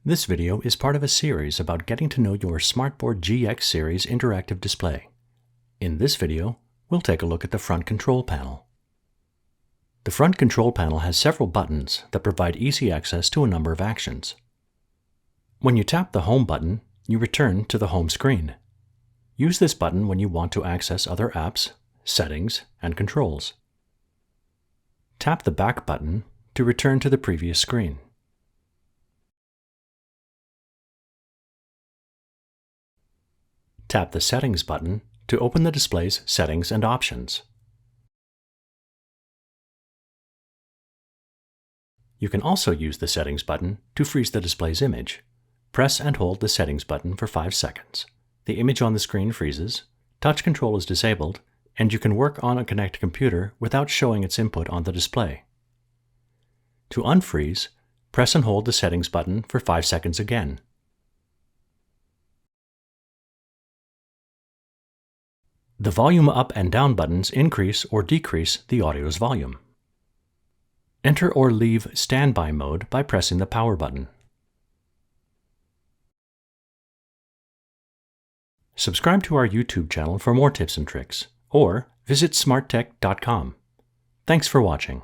This video is part of a series about getting to know your SmartBoard GX series interactive display. In this video, we'll take a look at the front control panel. The front control panel has several buttons that provide easy access to a number of actions. When you tap the Home button, you return to the home screen. Use this button when you want to access other apps, settings, and controls. Tap the Back button to return to the previous screen. Tap the Settings button to open the display's settings and options. You can also use the Settings button to freeze the display's image. Press and hold the Settings button for 5 seconds. The image on the screen freezes, touch control is disabled, and you can work on a connected computer without showing its input on the display. To unfreeze, press and hold the Settings button for 5 seconds again. The volume up and down buttons increase or decrease the audio's volume. Enter or leave standby mode by pressing the power button. Subscribe to our YouTube channel for more tips and tricks, or visit smarttech.com. Thanks for watching.